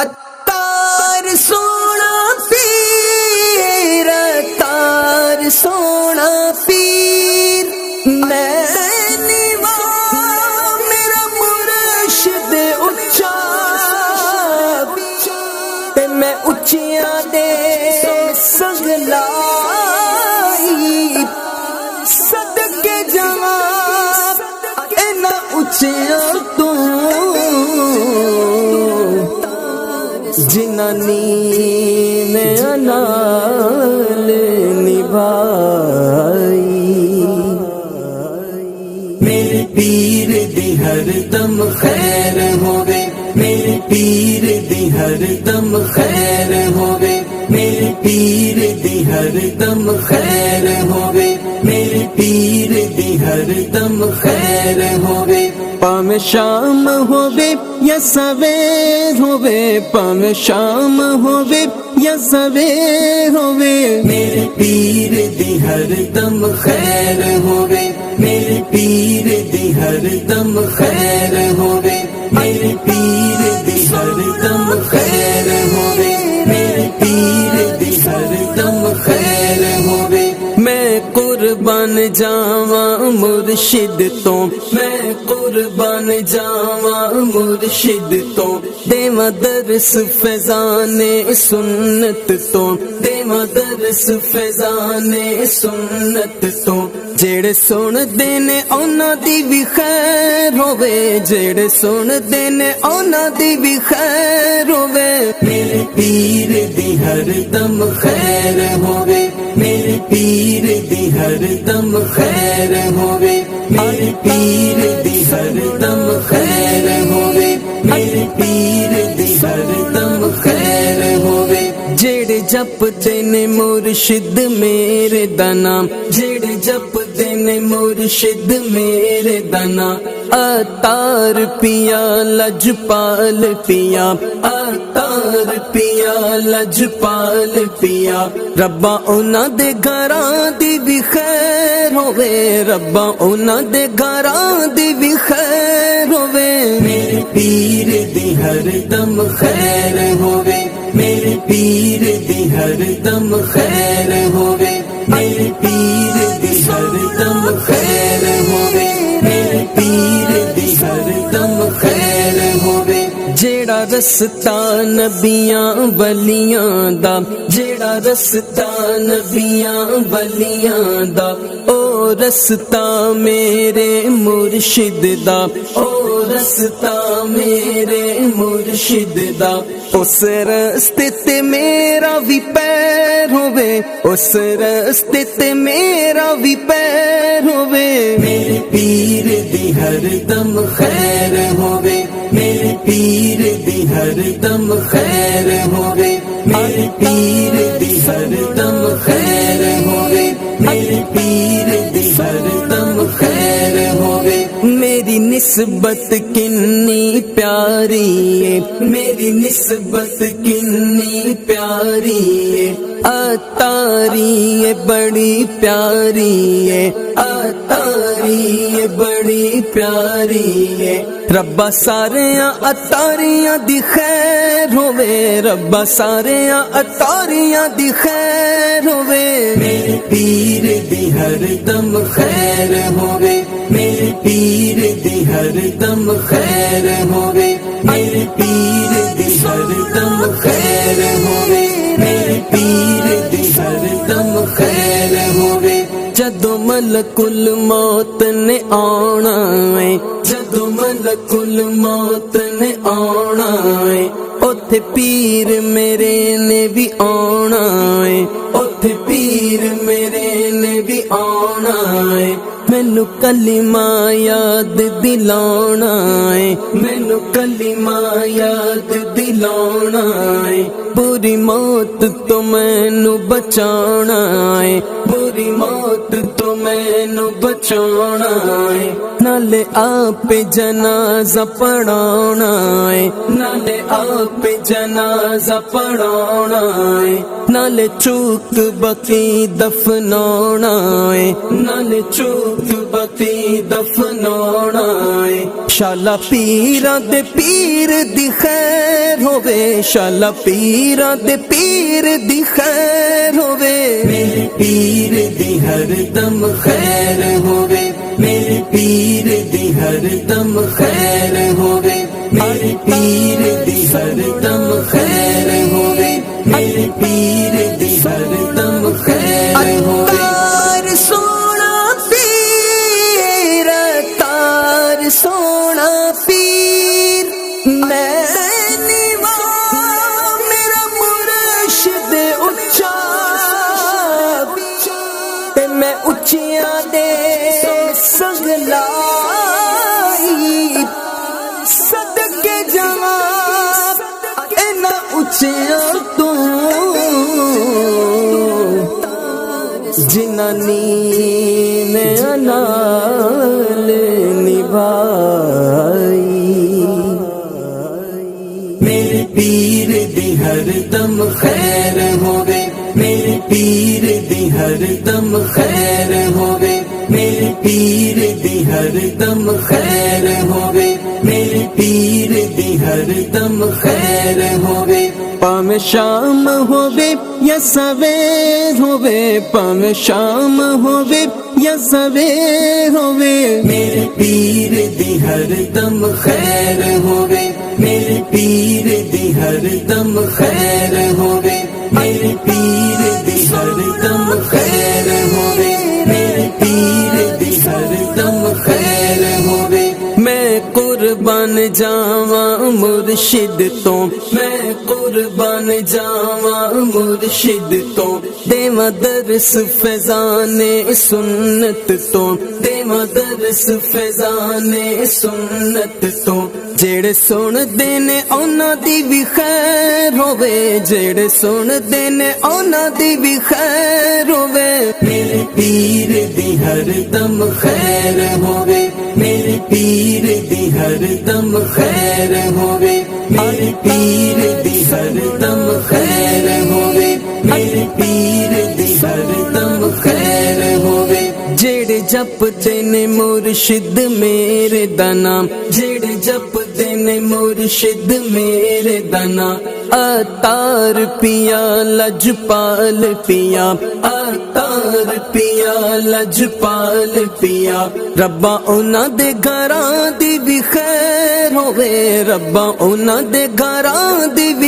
اتار سونا پیر، اتار سونا پیر، میں نیوا میرا مرشد اچا، تے میں اچیاں دے سگلائی، صدقے جاواں اینا اچیاں تو جنانی میں انال نبھائی۔ میرے پیر دی ہر دم خیر ہووے، میرے پیر دی ہر دم خیر ہووے، میرے پیر دی ہر دم خیر ہووے، میرے پیر دی ہر دم خیر ہووے۔ پاویں شام ہووے یا سویر ہووے، پاویں شام ہووے یا سویر ہووے، میرے پیر دی ہر دم خیر ہووے، میرے پیر دی ہر دم خیر ہووے، میرے پیر دی ہر دم خیر ہووے، میرے پیر دی ہر دم خیر ہووے۔ میں قربان جاواں مرشد تو، میں قربان جاواں مرشد تو، دیواں درس فیضان سنت تو، دیواں درس فیضان سنت تو، جڑے سن دے نے انہاں دی بھی خیر ہووے، جڑے سن دے نے انہاں دی بھی خیر ہووے، میرے پیر دی ہر دم خیر ہووے، میرے پیر دی ہر دم خیر ہووے، میرے پیر دی ہر دم خیر ہووے، میرے پیر دی ہر دم خیر ہووے۔ جڑے جپدے نے مرشد میرے دا نام، جڑے جپدے نے مرشد میرے دا نام، عطار پیا لجپال پیا، عطار پیا لجپال پیا، ربا انہاں دے گھراں دی بھی خیر ہووے، ربا انہاں دے گھراں دی بھی خیر ہووے، میرے پیر دی ہر دم خیر ہووے، میرے پیر دی ہر دم خیر ہووے، میرے پیر دی ہر دم خیر ہووے، میرے پیر دی ہر دم خیر ہووے۔ جیڑا رستہ نبیاں ولیاں دا، جیڑا رستہ نبیاں ولیاں دا، او رستہ میرے مرشد دا، او رستہ میرے مرشد دا، اس رستے تے میرا بھی پیر ہووے، اس رستے تے میرا بھی پیر ہووے، میرے پیر دی ہر دم خیر ہووے، میرے پیر دی ہر دم خیر ہووے، میرے پیر دی ہر دم خیر ہووے، میرے پیر دی ہر دم خیر ہووے۔ میری نسبت کنی پیاری ہے، میری نسبت کنی پیاری ہے، عطاری ہے بڑی پیاری ہے، عطاری ہے بڑی پیاری ہے، ربا ساریاں عطاریاں دی خیر ہووے، ربا ساریاں عطاریاں دی خیر ہووے، میرے پیر دی ہر دم خیر ہووے، میرے پیر دی ہر دم خیر ہووے، میرے پیر دی ہر دم خیر ہووے، میرے پیر دی ہر دم خیر ہووے۔ جدو ملک الموت نے آنا ہے، جدو ملک الموت نے آنا ہے، اوتھے پیر میرے نے بھی آنا ہے، اوتھے پیر میرے نے بھی آنا ہے، مینو کلمہ یاد دلانا ہے، مینو کلمہ یاد دلانا ہے، بری موت تو مینو بچانا ہے، بری موت تو مینو بچانا ہے، نالے آپ جنازہ پڑھانا ہے، نالے آپ جنازہ پڑھانا ہے، نالے چوک بقی دفنانا ہے، نالے چوک بقی دفنانا ہے، شالا پیراں دے پیر دی خیر ہووے، شالا پیراں دے پیر دی خیر ہووے، میرے پیر دی ہر دم خیر ہووے، میرے پیر دی ہر دم خیر ہووے، میرے پیر دی ہر دم خیر ہووے، میرے پیر دی ہر دم خیر ہووے۔ سونا پیر میں میرا مرشد اچا تے میں اچیاں دے سنگلائی صدقے جاواں اینا اچیاں تو جنہاں نیند نال میرے پیر دی ہر دم خیر ہووے، میرے پیر دی ہر دم خیر ہووے، میرے پیر دی ہر دم خیر ہووے، میرے پیر دی ہر دم خیر ہووے، پاویں شام ہووے یا سویر ہووے، پاویں شام ہووے یا سویر ہووے، میرے پیر دی ہر دم خیر ہووے، میرے پیر دی ہر دم خیر ہووے، میرے پیر دی ہر دم خیر ہووے، میرے پیر دی ہر دم خیر ہووے۔ میں قربان جاواں مرشد تو، میں قربان جاواں مرشد تو، دیواں درس فیضان سنت تو، دیواں درس فیضان سنت تو، جڑے سن دے نے انہاں دی بھی خیر ہووے، جڑے سن دے نے انہاں دی بھی خیر ہووے، میرے پیر دی ہر دم خیر ہووے، میرے پیر دی ہر دم خیر ہووے، میرے پیر دی ہر دم خیر ہووے، میرے پیر دی ہر دم خیر ہووے، جڑے جپدے نے مرشد میرے دا نام، جڑے جپدے نے مرشد میرے دا نام، عطار پیا لجپال پیا، عطار پیا لجپال پیا، ربا انہاں دے گھراں دی بھی خیر ہووے، ربا انہاں دے گھراں دی بھی